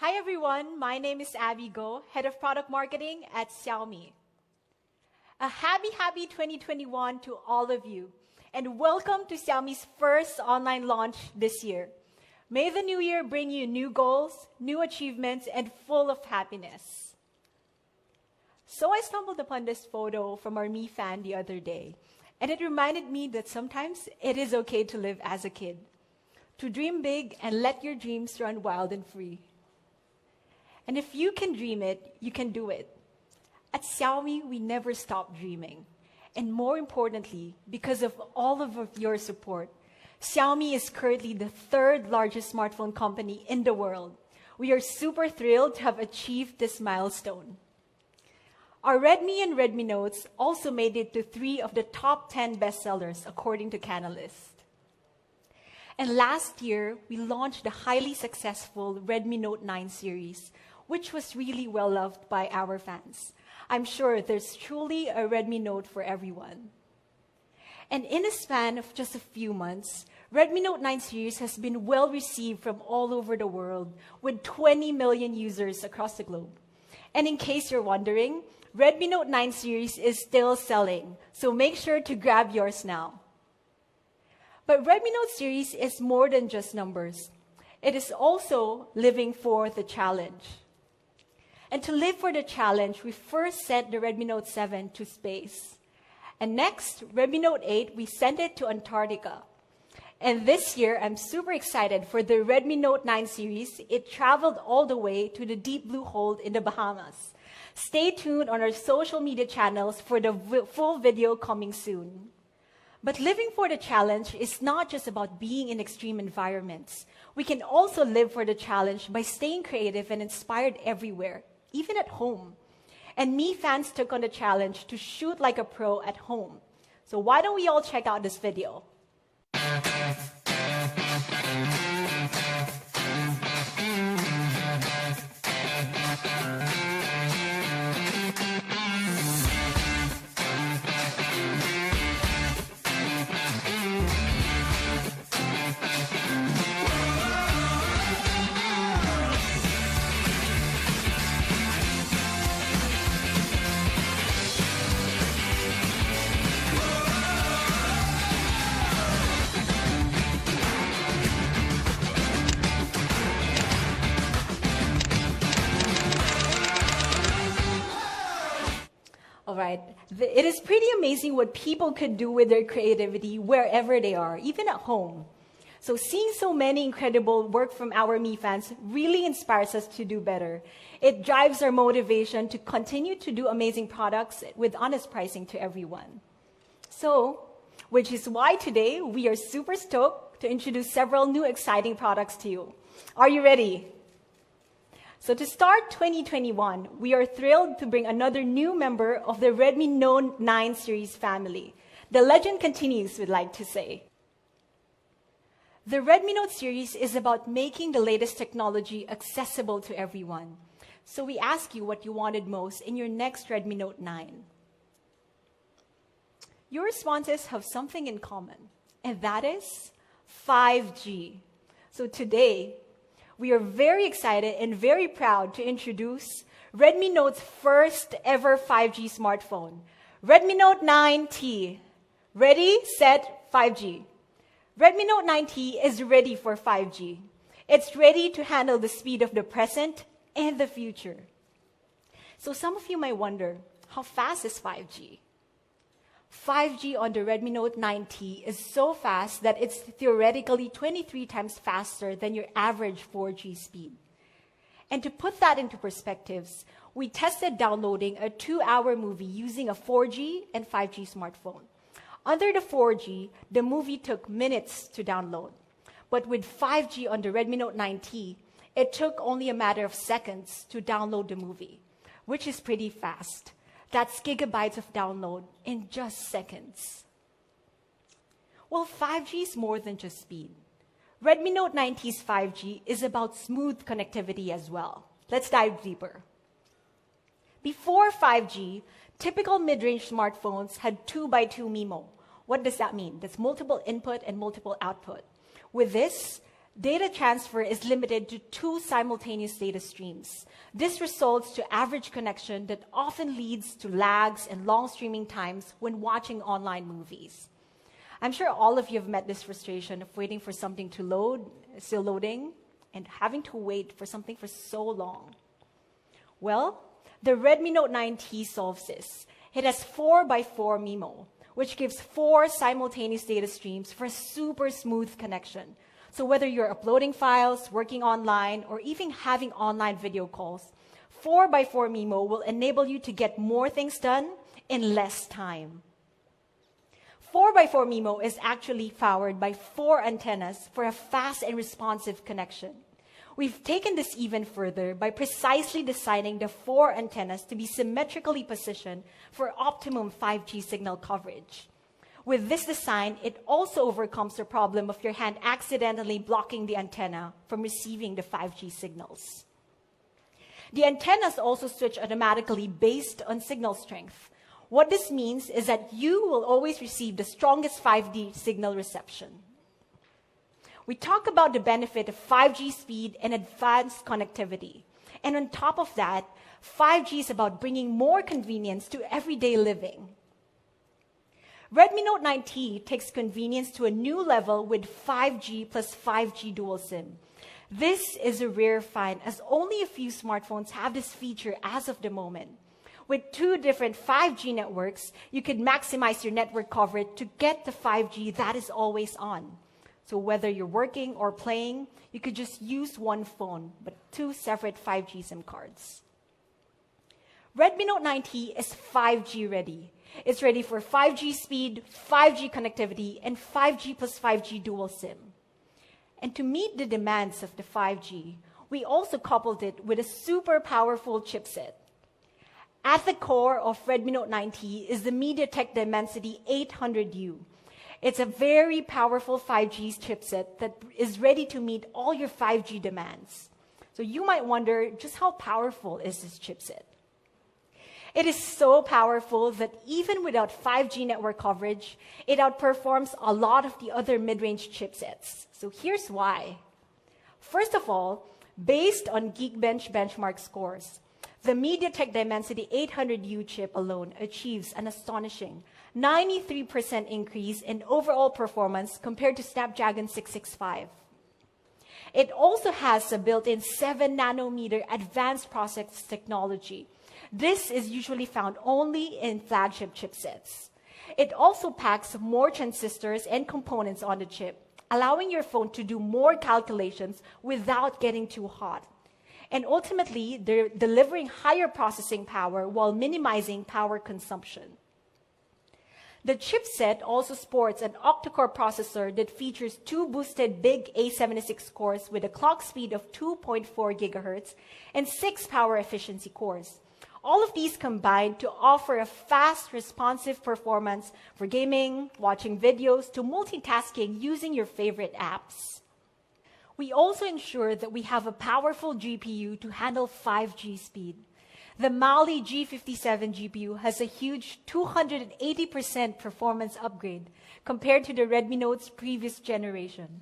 Hi everyone, my name is Abby Go, Head of Product Marketing at Xiaomi. A happy 2021 to all of you, and welcome to Xiaomi's first online launch this year. May the new year bring you new goals, new achievements, and full of happiness. So I stumbled upon this photo from our Mi fan the other day, and it reminded me that sometimes it is okay to live as a kid, to dream big and let your dreams run wild and free. And if you can dream it, you can do it. At Xiaomi, we never stop dreaming. And more importantly, because of all of your support, Xiaomi is currently the third largest smartphone company in the world. We are super thrilled to have achieved this milestone. Our Redmi and Redmi Notes also made it to 3 of the top 10 bestsellers according to Canalys. And last year, we launched the highly successful Redmi Note 9 series, which was really well loved by our fans. I'm sure there's truly a Redmi Note for everyone. And in a span of just a few months, Redmi Note 9 series has been well received from all over the world, with 20 million users across the globe. And in case you're wondering, Redmi Note 9 series is still selling, so make sure to grab yours now. But Redmi Note series is more than just numbers. It is also living for the challenge. And to live for the challenge, we first sent the Redmi Note 7 to space. And next, Redmi Note 8, we sent it to Antarctica. And this year, I'm super excited for the Redmi Note 9 series. It traveled all the way to the deep blue hole in the Bahamas. Stay tuned on our social media channels for the full video coming soon. But living for the challenge is not just about being in extreme environments. We can also live for the challenge by staying creative and inspired everywhere, even at home. And Mi fans took on the challenge to shoot like a pro at home. So why don't we all check out this video? Right. It is pretty amazing what people could do with their creativity wherever they are, even at home. So seeing so many incredible work from our Mi fans really inspires us to do better. It drives our motivation to continue to do amazing products with honest pricing to everyone. So, which is why today we are super stoked to introduce several new exciting products to you. Are you ready? So to start 2021, we are thrilled to bring another new member of the Redmi Note 9 series family. The legend continues, we'd like to say. The Redmi Note series is about making the latest technology accessible to everyone. So we ask you what you wanted most in your next Redmi Note 9. Your responses have something in common, and that is 5G. So today, we are very excited and very proud to introduce Redmi Note's first ever 5G smartphone, Redmi Note 9T. Ready, set, 5G. Redmi Note 9T is ready for 5G. It's ready to handle the speed of the present and the future. So some of you might wonder, how fast is 5G? 5G on the Redmi Note 9T is so fast that it's theoretically 23 times faster than your average 4G speed. And to put that into perspectives, we tested downloading a 2-hour movie using a 4G and 5G smartphone. Under the 4G, the movie took minutes to download. But with 5G on the Redmi Note 9T, it took only a matter of seconds to download the movie, which is pretty fast. That's gigabytes of download in just seconds. Well, 5G is more than just speed. Redmi Note 9T's 5G is about smooth connectivity as well. Let's dive deeper. Before 5G, typical mid-range smartphones had 2x2 MIMO. What does that mean? That's multiple input and multiple output. With this, Data transfer is limited to 2 simultaneous data streams. This results to average connection that often leads to lags and long streaming times when watching online movies. I'm sure all of you have met this frustration of waiting for something to load, still loading, and having to wait for something for so long. Well, the Redmi Note 9T solves this. It has 4x4 MIMO, which gives 4 simultaneous data streams for a super smooth connection. So whether you're uploading files, working online, or even having online video calls, 4x4 MIMO will enable you to get more things done in less time. 4x4 MIMO is actually powered by 4 antennas for a fast and responsive connection. We've taken this even further by precisely designing the 4 antennas to be symmetrically positioned for optimum 5G signal coverage. With this design, it also overcomes the problem of your hand accidentally blocking the antenna from receiving the 5G signals. The antennas also switch automatically based on signal strength. What this means is that you will always receive the strongest 5G signal reception. We talk about the benefit of 5G speed and advanced connectivity. And on top of that, 5G is about bringing more convenience to everyday living. Redmi Note 9T takes convenience to a new level with 5G plus 5G dual SIM. This is a rare find, as only a few smartphones have this feature as of the moment. With 2 different 5G networks, you can maximize your network coverage to get the 5G that is always on. So whether you're working or playing, you could just use one phone, but 2 separate 5G SIM cards. Redmi Note 9T is 5G ready. It's ready for 5G speed, 5G connectivity, and 5G plus 5G dual SIM. And to meet the demands of the 5G, we also coupled it with a super powerful chipset. At the core of Redmi Note 9T is the MediaTek Dimensity 800U. It's a very powerful 5G chipset that is ready to meet all your 5G demands. So you might wonder, just how powerful is this chipset? It is so powerful that even without 5G network coverage, it outperforms a lot of the other mid-range chipsets. So here's why. First of all, based on Geekbench benchmark scores, the MediaTek Dimensity 800U chip alone achieves an astonishing 93% increase in overall performance compared to Snapdragon 665. It also has a built-in 7nm advanced process technology. This is usually found only in flagship chipsets. It also packs more transistors and components on the chip, allowing your phone to do more calculations without getting too hot. And ultimately, they're delivering higher processing power while minimizing power consumption. The chipset also sports an octa-core processor that features 2 boosted big A76 cores with a clock speed of 2.4 GHz and 6 power efficiency cores. All of these combine to offer a fast, responsive performance for gaming, watching videos, to multitasking using your favorite apps. We also ensure that we have a powerful GPU to handle 5G speed. The Mali G57 GPU has a huge 280% performance upgrade compared to the Redmi Note's previous generation.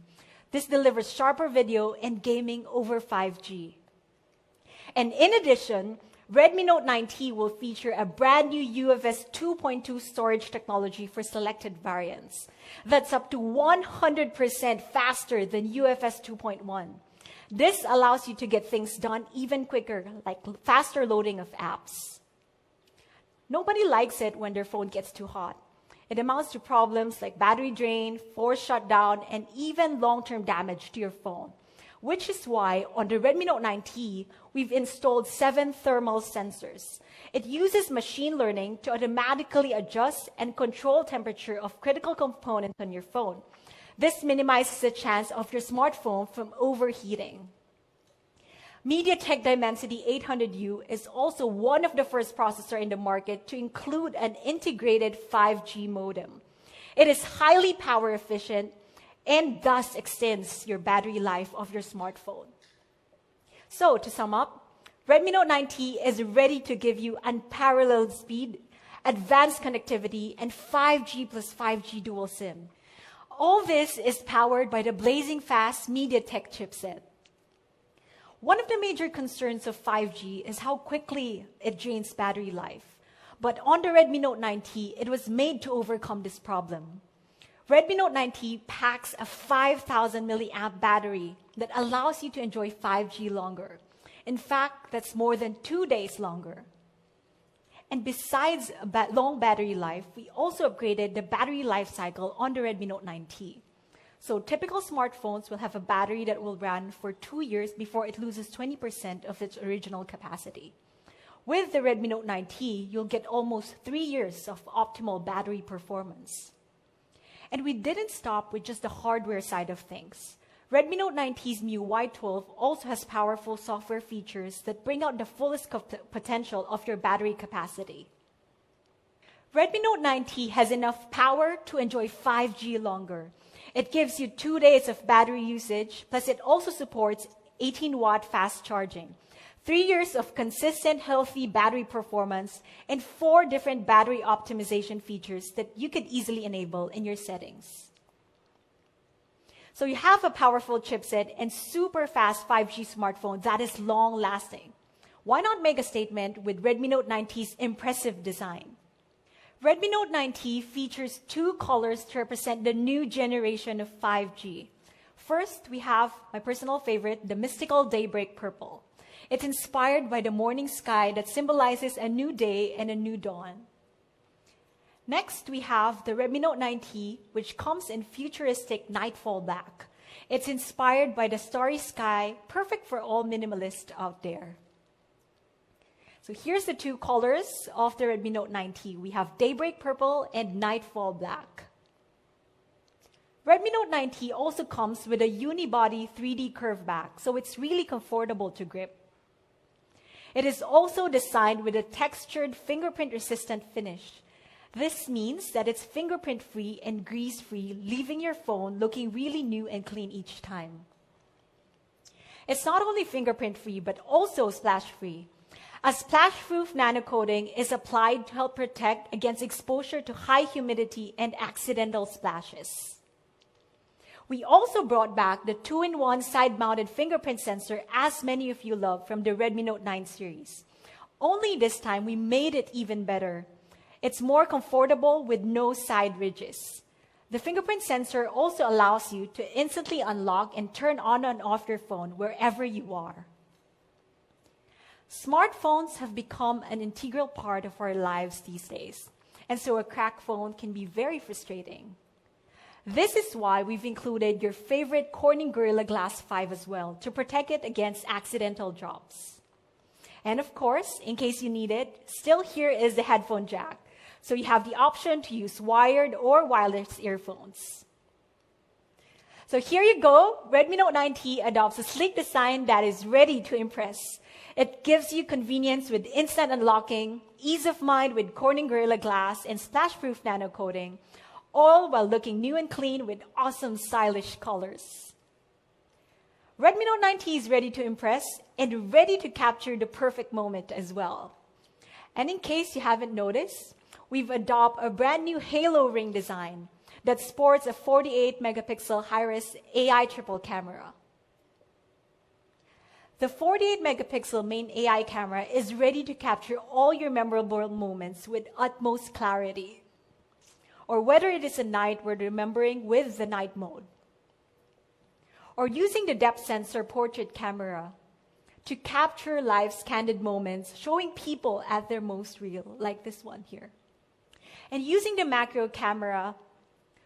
This delivers sharper video and gaming over 5G. And in addition, Redmi Note 9T will feature a brand new UFS 2.2 storage technology for selected variants. That's up to 100% faster than UFS 2.1. This allows you to get things done even quicker, like faster loading of apps. Nobody likes it when their phone gets too hot. It amounts to problems like battery drain, forced shutdown, and even long-term damage to your phone. Which is why on the Redmi Note 9T, we've installed 7 thermal sensors. It uses machine learning to automatically adjust and control temperature of critical components on your phone. This minimizes the chance of your smartphone from overheating. MediaTek Dimensity 800U is also one of the first processors in the market to include an integrated 5G modem. It is highly power efficient and thus extends your battery life of your smartphone. So to sum up, Redmi Note 9T is ready to give you unparalleled speed, advanced connectivity, and 5G plus 5G dual SIM. All this is powered by the blazing fast MediaTek chipset. One of the major concerns of 5G is how quickly it drains battery life. But on the Redmi Note 9T, it was made to overcome this problem. Redmi Note 9T packs a 5,000 milliamp battery that allows you to enjoy 5G longer. In fact, that's more than 2 days longer. And besides long battery life, we also upgraded the battery life cycle on the Redmi Note 9T. So typical smartphones will have a battery that will run for 2 years before it loses 20% of its original capacity. With the Redmi Note 9T, you'll get almost 3 years of optimal battery performance. And we didn't stop with just the hardware side of things. Redmi Note 9T's MIUI 12 also has powerful software features that bring out the fullest potential of your battery capacity. Redmi Note 9T has enough power to enjoy 5G longer. It gives you 2 days of battery usage, plus it also supports 18-watt fast charging, 3 years of consistent, healthy battery performance, and 4 different battery optimization features that you could easily enable in your settings. So you have a powerful chipset and super fast 5G smartphone that is long-lasting. Why not make a statement with Redmi Note 9T's impressive design? Redmi Note 9T features 2 colors to represent the new generation of 5G. First, we have my personal favorite, the mystical daybreak purple. It's inspired by the morning sky that symbolizes a new day and a new dawn. Next, we have the Redmi Note 9T, which comes in futuristic nightfall black. It's inspired by the starry sky, perfect for all minimalists out there. So here's the 2 colors of the Redmi Note 9T. We have daybreak purple and nightfall black. Redmi Note 9T also comes with a unibody 3D curve back, so it's really comfortable to grip. It is also designed with a textured fingerprint-resistant finish. This means that it's fingerprint-free and grease-free, leaving your phone looking really new and clean each time. It's not only fingerprint-free, but also splash-free. A splash-proof nano coating is applied to help protect against exposure to high humidity and accidental splashes. We also brought back the 2-in-1 side-mounted fingerprint sensor, as many of you love from the Redmi Note 9 series. Only this time, we made it even better. It's more comfortable with no side ridges. The fingerprint sensor also allows you to instantly unlock and turn on and off your phone wherever you are. Smartphones have become an integral part of our lives these days, and so a cracked phone can be very frustrating. This is why we've included your favorite Corning Gorilla Glass 5 as well, to protect it against accidental drops. And of course, in case you need it, still here is the headphone jack. So you have the option to use wired or wireless earphones. So here you go. Redmi Note 9T adopts a sleek design that is ready to impress. It gives you convenience with instant unlocking, ease of mind with Corning Gorilla Glass and splash-proof nano coating, all while looking new and clean with awesome stylish colors. Redmi Note 9T is ready to impress and ready to capture the perfect moment as well. And in case you haven't noticed, we've adopted a brand new halo ring design that sports a 48 megapixel high-res AI triple camera. The 48 megapixel main AI camera is ready to capture all your memorable moments with utmost clarity. Or whether it is a night worth remembering with the night mode. Or using the depth sensor portrait camera to capture life's candid moments, showing people at their most real, like this one here. And using the macro camera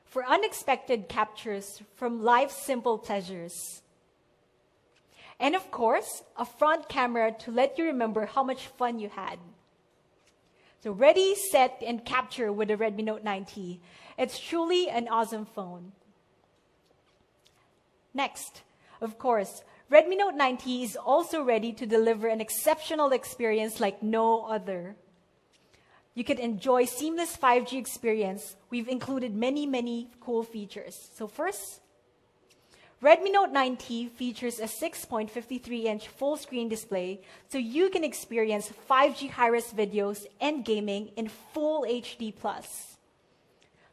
for unexpected captures from life's simple pleasures. And of course, a front camera to let you remember how much fun you had. So ready, set, and capture with the Redmi Note 9T. It's truly an awesome phone. Next, of course, Redmi Note 9T is also ready to deliver an exceptional experience like no other. You can enjoy seamless 5G experience. We've included many cool features. So first, Redmi Note 9T features a 6.53-inch full-screen display, so you can experience 5G high-res videos and gaming in full HD+.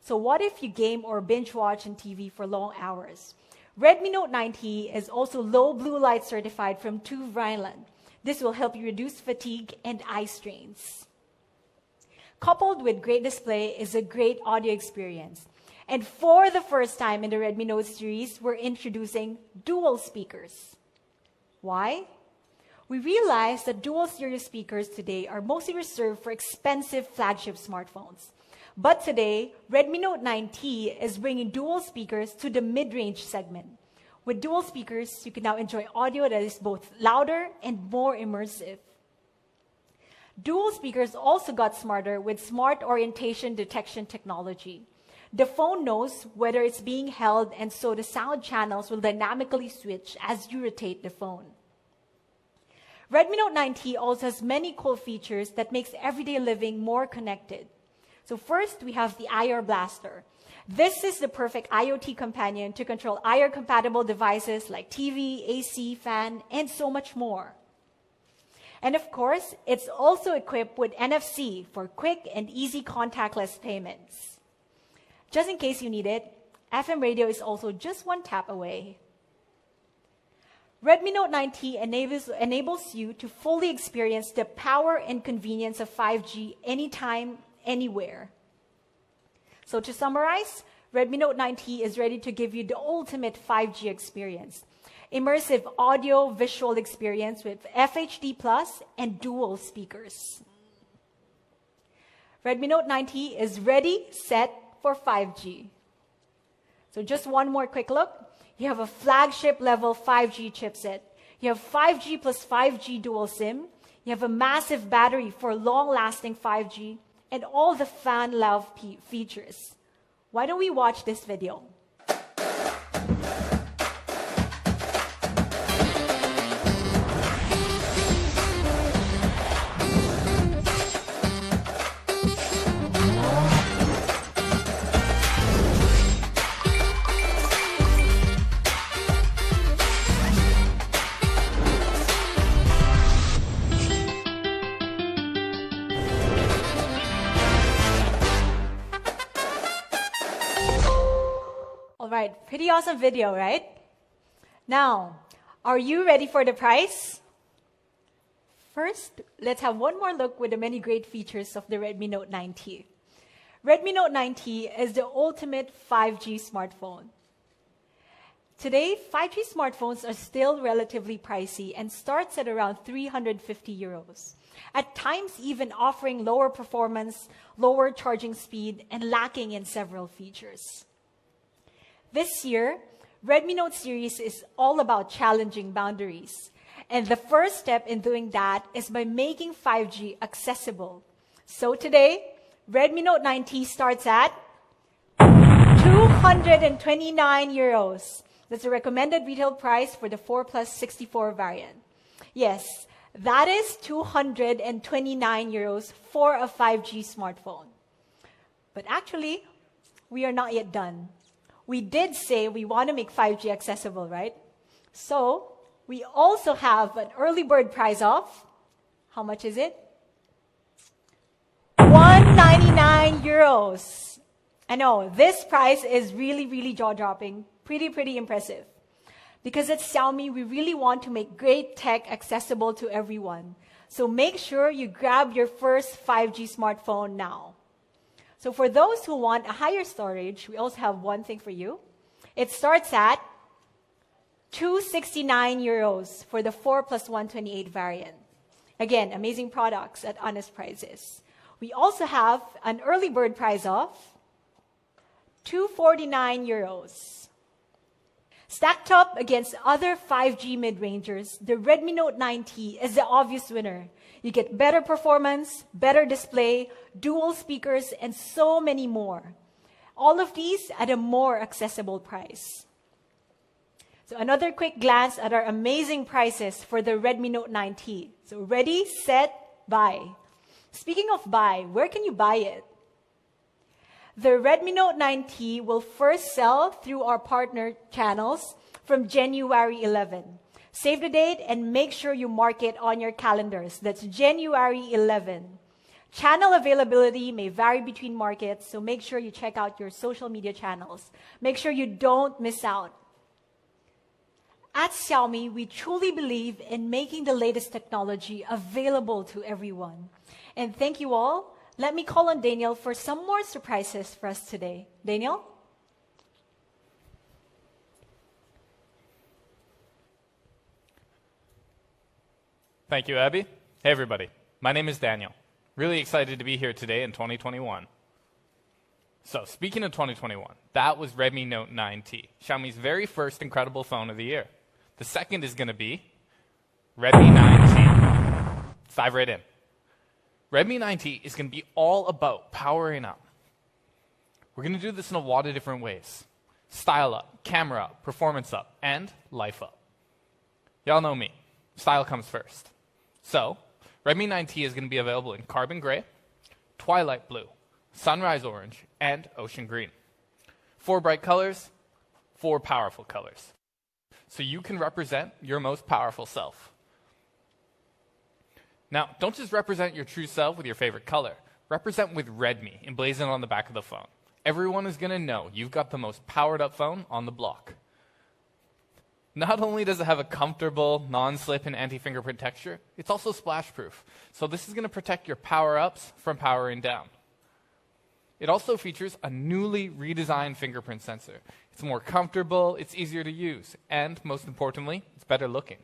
So what if you game or binge watch on TV for long hours? Redmi Note 9T is also low blue light certified from TÜV Rheinland. This will help you reduce fatigue and eye strains. Coupled with great display is a great audio experience. And for the first time in the Redmi Note series, we're introducing dual speakers. Why? We realize that dual stereo speakers today are mostly reserved for expensive flagship smartphones. But today, Redmi Note 9T is bringing dual speakers to the mid-range segment. With dual speakers, you can now enjoy audio that is both louder and more immersive. Dual speakers also got smarter with smart orientation detection technology. The phone knows whether it's being held, and so the sound channels will dynamically switch as you rotate the phone. Redmi Note 9T also has many cool features that makes everyday living more connected. So first, we have the IR Blaster. This is the perfect IoT companion to control IR-compatible devices like TV, AC, fan, and so much more. And of course, it's also equipped with NFC for quick and easy contactless payments. Just in case you need it, FM radio is also just one tap away. Redmi Note 9T enables you to fully experience the power and convenience of 5G anytime, anywhere. So to summarize, Redmi Note 9T is ready to give you the ultimate 5G experience. Immersive audio-visual experience with FHD Plus and dual speakers. Redmi Note 9T is ready, set for 5G. So just one more quick look. You have a flagship level 5G chipset. You have 5G plus 5G dual SIM. You have a massive battery for long-lasting 5G and all the fan-love features. Why don't we watch this video? All right, pretty awesome video, right? Now, are you ready for the price? First, let's have one more look with the many great features of the Redmi Note 9T. Redmi Note 9T is the ultimate 5G smartphone. Today, 5G smartphones are still relatively pricey and starts at around 350 euros. At times even offering lower performance, lower charging speed, and lacking in several features. This year, Redmi Note series is all about challenging boundaries. And the first step in doing that is by making 5G accessible. So today, Redmi Note 9T starts at 229 euros. That's the recommended retail price for the 4 plus 64 variant. Yes, that is 229 euros for a 5G smartphone. But actually, we are not yet done. We did say we want to make 5G accessible, right? So, we also have an early bird price of, how much is it? 199 euros. I know, this price is really jaw-dropping, pretty impressive. Because at Xiaomi, we really want to make great tech accessible to everyone. So make sure you grab your first 5G smartphone now. So for those who want a higher storage, we also have one thing for you. It starts at 269 euros for the 4 plus 128 variant. Again, amazing products at honest prices. We also have an early bird price of 249 euros. Stacked up against other 5G mid-rangers, the Redmi Note 9T is the obvious winner. You get better performance, better display, dual speakers, and so many more. All of these at a more accessible price. So another quick glance at our amazing prices for the Redmi Note 9T. So ready, set, buy. Speaking of buy, where can you buy it? The Redmi Note 9T will first sell through our partner channels from January 11. Save the date and make sure you mark it on your calendars. That's January 11. Channel availability may vary between markets, so make sure you check out your social media channels. Make sure you don't miss out. At Xiaomi, we truly believe in making the latest technology available to everyone. And thank you all. Let me call on Daniel for some more surprises for us today. Daniel? Thank you, Abby. Hey, everybody. My name is Daniel. Really excited to be here today in 2021. So, speaking of 2021, that was Redmi Note 9T, Xiaomi's very first incredible phone of the year. The second is going to be Redmi 9T. Let's dive right in. Redmi 9T is going to be all about powering up. We're going to do this in a lot of different ways. Style up, camera up, performance up, and life up. Y'all know me. Style comes first. So, Redmi 9T is going to be available in carbon gray, twilight blue, sunrise orange, and ocean green. 4 bright colors, 4 powerful colors. So you can represent your most powerful self. Now, don't just represent your true self with your favorite color. Represent with Redmi emblazoned on the back of the phone. Everyone is going to know you've got the most powered up phone on the block. Not only does it have a comfortable, non-slip and anti-fingerprint texture, it's also splash-proof. So this is going to protect your power-ups from powering down. It also features a newly redesigned fingerprint sensor. It's more comfortable, it's easier to use, and most importantly, it's better looking.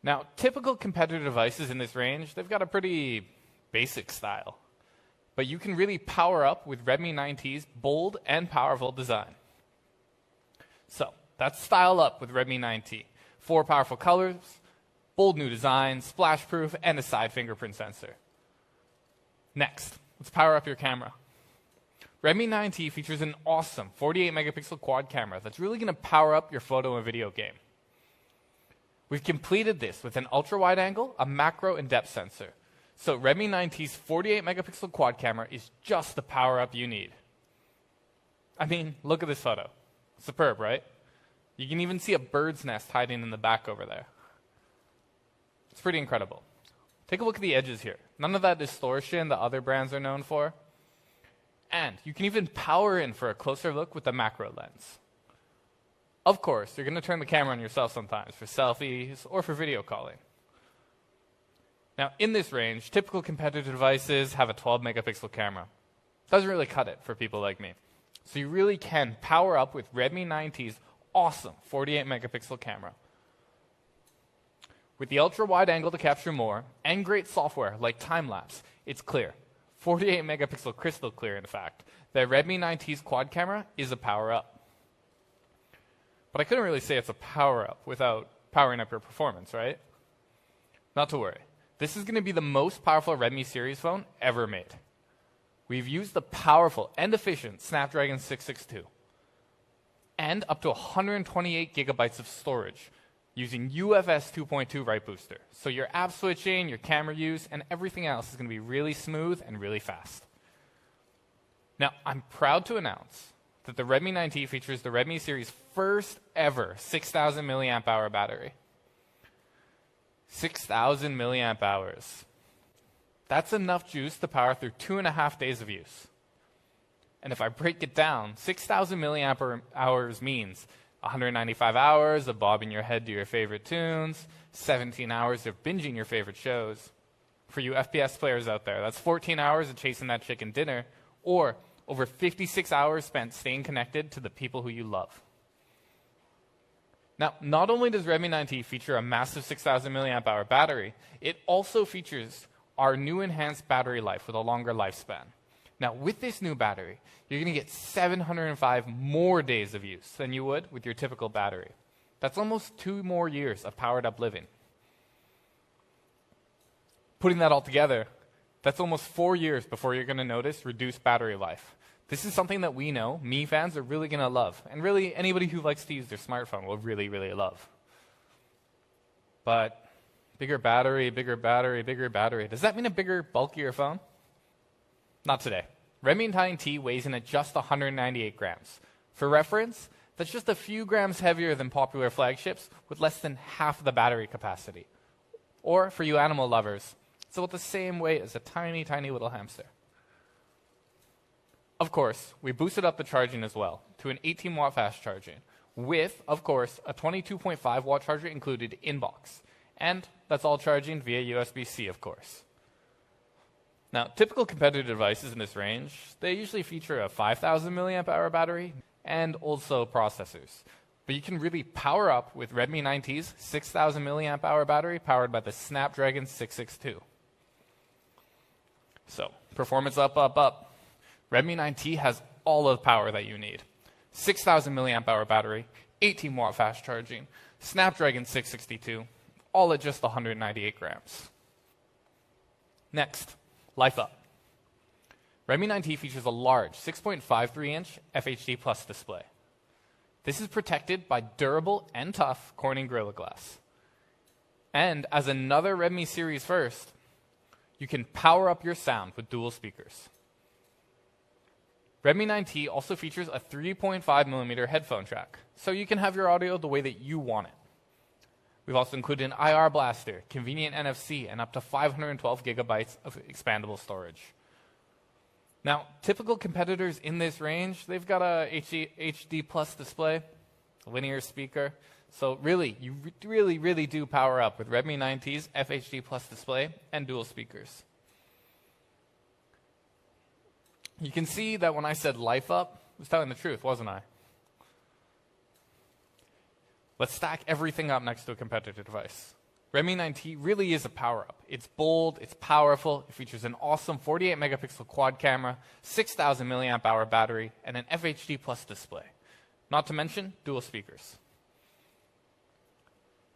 Now, typical competitor devices in this range, they've got a pretty basic style. But you can really power up with Redmi 9T's bold and powerful design. So, that's style up with Redmi 9T. 4 powerful colors, bold new design, splash-proof, and a side fingerprint sensor. Next, let's power up your camera. Redmi 9T features an awesome 48-megapixel quad camera that's really going to power up your photo and video game. We've completed this with an ultra-wide angle, a macro, and depth sensor. So Redmi 9T's 48-megapixel quad camera is just the power-up you need. I mean, look at this photo. Superb, right? You can even see a bird's nest hiding in the back over there. It's pretty incredible. Take a look at the edges here. None of that distortion that other brands are known for. And you can even power in for a closer look with the macro lens. Of course, you're going to turn the camera on yourself sometimes for selfies or for video calling. Now, in this range, typical competitor devices have a 12-megapixel camera. Doesn't really cut it for people like me. So you really can power up with Redmi 9T's awesome 48-megapixel camera. With the ultra-wide angle to capture more, and great software like time-lapse, it's clear. 48-megapixel crystal clear, in fact, that Redmi 9T's quad camera is a power-up. But I couldn't really say it's a power-up without powering up your performance, right? Not to worry. This is going to be the most powerful Redmi series phone ever made. We've used the powerful and efficient Snapdragon 662 and up to 128 gigabytes of storage using UFS 2.2 Write Booster. So your app switching, your camera use, and everything else is going to be really smooth and really fast. Now, I'm proud to announce that the Redmi 9T features the Redmi series' first ever 6,000 milliamp hour battery. 6,000 milliamp hours. That's enough juice to power through 2.5 days of use. And if I break it down, 6,000 milliamp hours means 195 hours of bobbing your head to your favorite tunes, 17 hours of binging your favorite shows. For you FPS players out there, that's 14 hours of chasing that chicken dinner, or over 56 hours spent staying connected to the people who you love. Now, not only does Redmi 9T feature a massive 6,000 milliamp hour battery, it also features our new enhanced battery life with a longer lifespan. Now, with this new battery, you're going to get 705 more days of use than you would with your typical battery. That's almost 2 more years of powered up living. Putting that all together, that's almost 4 years before you're going to notice reduced battery life. This is something that we know Mi fans are really going to love, and really anybody who likes to use their smartphone will really, really love. But bigger battery, bigger battery, bigger battery. Does that mean a bigger, bulkier phone? Not today. Redmi 9T weighs in at just 198 grams. For reference, that's just a few grams heavier than popular flagships with less than half the battery capacity. Or, for you animal lovers, it's It's about the same weight as a tiny, tiny little hamster. Of course, we boosted up the charging as well to an 18-watt fast charging with, of course, a 22.5-watt charger included in box. And that's all charging via USB-C, of course. Now, typical competitive devices in this range, they usually feature a 5,000 milliamp hour battery and also processors. But you can really power up with Redmi 9T's 6,000 milliamp hour battery powered by the Snapdragon 662. So, performance up, up, up. Redmi 9T has all of the power that you need. 6,000 milliamp hour battery, 18-watt fast charging, Snapdragon 662, all at just 198 grams. Next, life up. Redmi 9T features a large 6.53-inch FHD Plus display. This is protected by durable and tough Corning Gorilla Glass. And as another Redmi series first, you can power up your sound with dual speakers. Redmi 9T also features a 3.5mm headphone jack, so you can have your audio the way that you want it. We've also included an IR blaster, convenient NFC, and up to 512 gigabytes of expandable storage. Now, typical competitors in this range, they've got a HD Plus display, a linear speaker. So really, you really do power up with Redmi 9T's FHD Plus display and dual speakers. You can see that when I said life up, I was telling the truth, wasn't I? Let's stack everything up next to a competitor device. Redmi 9T really is a power-up. It's bold, it's powerful, it features an awesome 48-megapixel quad camera, 6,000 milliamp hour battery, and an FHD Plus display. Not to mention dual speakers.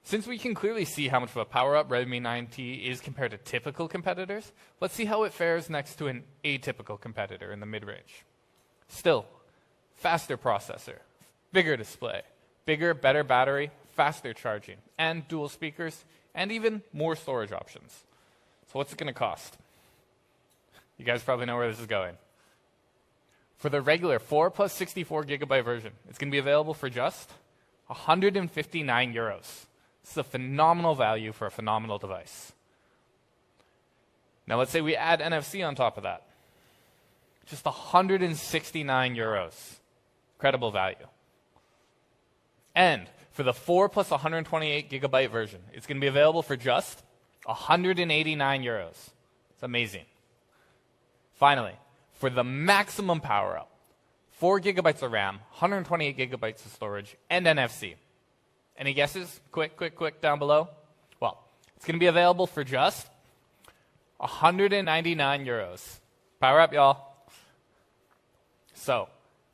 Since we can clearly see how much of a power-up Redmi 9T is compared to typical competitors, let's see how it fares next to an atypical competitor in the mid-range. Still, faster processor, bigger display, bigger, better battery, faster charging, and dual speakers, and even more storage options. So what's it going to cost? You guys probably know where this is going. For the regular 4 plus 64 gigabyte version, it's going to be available for just 159 euros. This is a phenomenal value for a phenomenal device. Now let's say we add NFC on top of that. Just 169 euros. Incredible value. And for the 4 plus 128 gigabyte version, it's going to be available for just 189 euros. It's amazing. Finally, for the maximum power up, 4 gigabytes of RAM, 128 gigabytes of storage, and NFC. Any guesses? Quick down below. Well, it's going to be available for just 199 euros. Power up, y'all. So,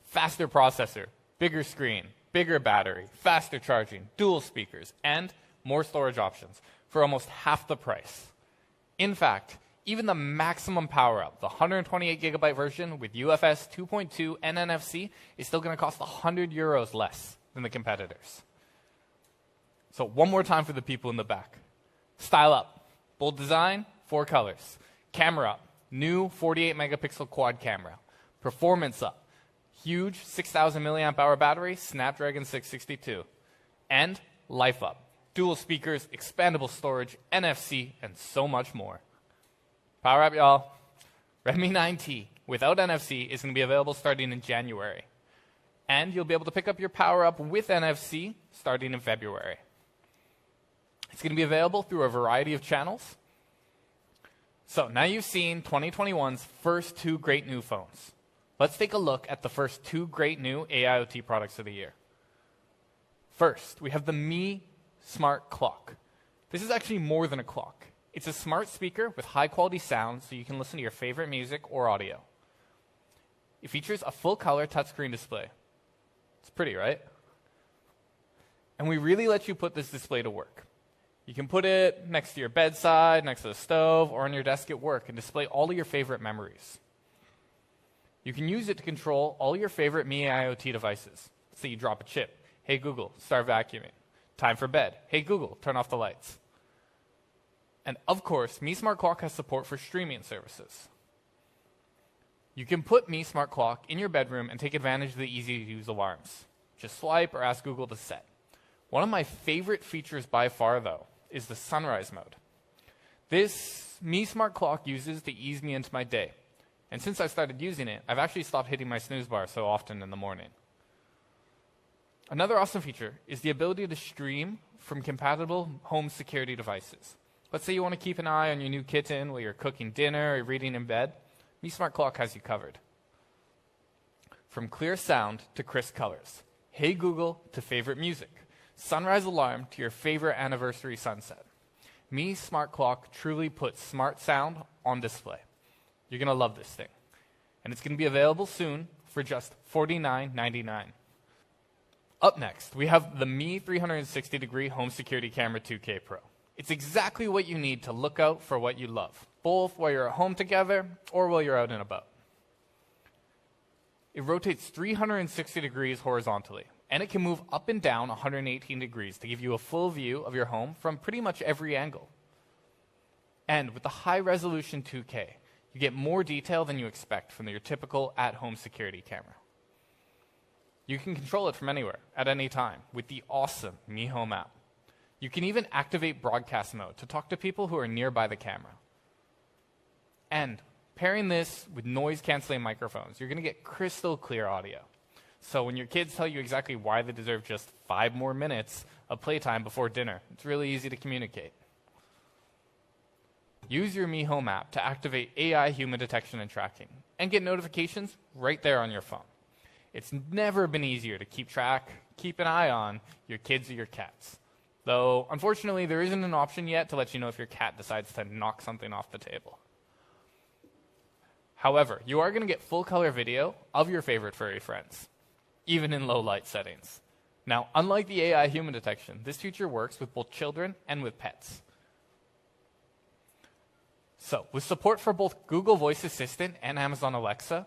faster processor, bigger screen, bigger battery, faster charging, dual speakers, and more storage options for almost half the price. In fact, even the maximum power up, the 128 gigabyte version with UFS 2.2 and NFC, is still going to cost 100 euros less than the competitors. So one more time for the people in the back. Style up, bold design, 4 colors. Camera up, new 48 megapixel quad camera. Performance up, huge 6,000 milliamp hour battery, Snapdragon 662. And life up, dual speakers, expandable storage, NFC, and so much more. Power up, y'all. Redmi 9T without NFC is going to be available starting in January. And you'll be able to pick up your power up with NFC starting in February. It's going to be available through a variety of channels. So now you've seen 2021's first 2 great new phones. Let's take a look at the first 2 great new AIoT products of the year. First, we have the Mi Smart Clock. This is actually more than a clock. It's a smart speaker with high-quality sound so you can listen to your favorite music or audio. It features a full-color touchscreen display. It's pretty, right? And we really let you put this display to work. You can put it next to your bedside, next to the stove, or on your desk at work and display all of your favorite memories. You can use it to control all your favorite Mi IoT devices. Say you drop a chip. Hey Google, start vacuuming. Time for bed. Hey Google, turn off the lights. And of course, Mi Smart Clock has support for streaming services. You can put Mi Smart Clock in your bedroom and take advantage of the easy-to-use alarms. Just swipe or ask Google to set. One of my favorite features by far, though, is the sunrise mode. This Mi Smart Clock uses to ease me into my day. And since I started using it, I've actually stopped hitting my snooze bar so often in the morning. Another awesome feature is the ability to stream from compatible home security devices. Let's say you want to keep an eye on your new kitten while you're cooking dinner or reading in bed. Mi Smart Clock has you covered. From clear sound to crisp colors, Hey Google to favorite music, sunrise alarm to your favorite anniversary sunset. Mi Smart Clock truly puts smart sound on display. You're going to love this thing. And it's going to be available soon for just $49.99. Up next, we have the Mi 360-degree Home Security Camera 2K Pro. It's exactly what you need to look out for what you love, both while you're at home together or while you're out and about. It rotates 360 degrees horizontally, and it can move up and down 118 degrees to give you a full view of your home from pretty much every angle. And with the high-resolution 2K, you get more detail than you expect from your typical at-home security camera. You can control it from anywhere, at any time, with the awesome Mi Home app. You can even activate broadcast mode to talk to people who are nearby the camera. And pairing this with noise-canceling microphones, you're going to get crystal clear audio. So when your kids tell you exactly why they deserve just 5 more minutes of playtime before dinner, it's really easy to communicate. Use your Mi Home app to activate AI human detection and tracking, and get notifications right there on your phone. It's never been easier to keep an eye on your kids or your cats. Though, unfortunately, there isn't an option yet to let you know if your cat decides to knock something off the table. However, you are going to get full color video of your favorite furry friends, even in low light settings. Now, unlike the AI human detection, this feature works with both children and with pets. So, with support for both Google Voice Assistant and Amazon Alexa,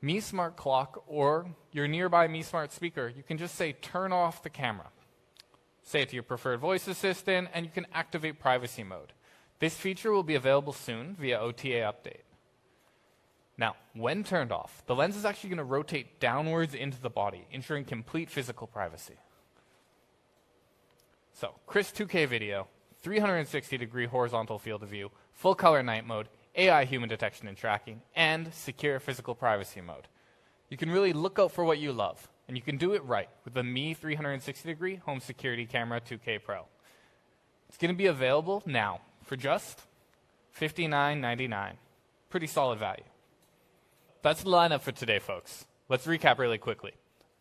Mi Smart Clock or your nearby Mi Smart speaker, you can just say, turn off the camera. Say it to your preferred voice assistant, and you can activate privacy mode. This feature will be available soon via OTA update. Now, when turned off, the lens is actually going to rotate downwards into the body, ensuring complete physical privacy. So, crisp 2K video, 360-degree horizontal field of view, full color night mode, AI human detection and tracking, and secure physical privacy mode. You can really look out for what you love, and you can do it right with the Mi 360-degree Home Security Camera 2K Pro. It's going to be available now for just $59.99. Pretty solid value. That's the lineup for today, folks. Let's recap really quickly.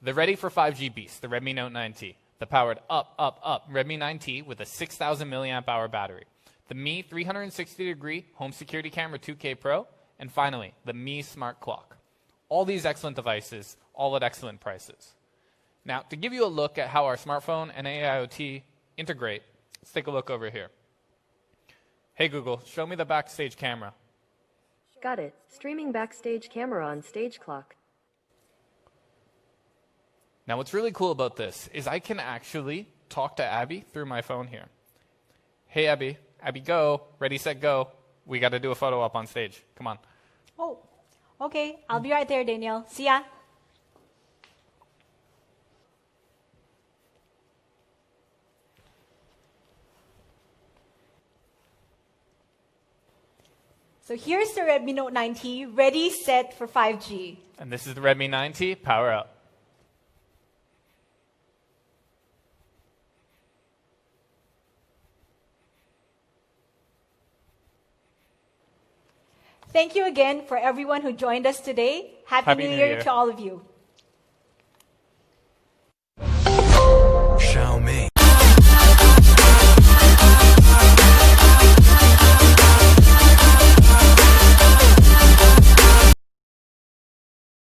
The ready for 5G beast, the Redmi Note 9T. The powered up Redmi 9T with a 6,000 milliamp hour battery. The Mi 360-degree Home Security Camera 2K Pro. And finally, the Mi Smart Clock. All these excellent devices, all at excellent prices. Now, to give you a look at how our smartphone and AIoT integrate, let's take a look over here. Hey Google, show me the backstage camera. Got it. Streaming backstage camera on stage clock. Now, what's really cool about this is I can actually talk to Abby through my phone here. Hey, Abby. Abby, go. Ready, set, go. We got to do a photo up on stage. Come on. Oh, okay. I'll be right there, Daniel. See ya. So here's the Redmi Note 9T, ready, set for 5G. And this is the Redmi 9T, power up. Thank you again for everyone who joined us today. Happy New Year to all of you.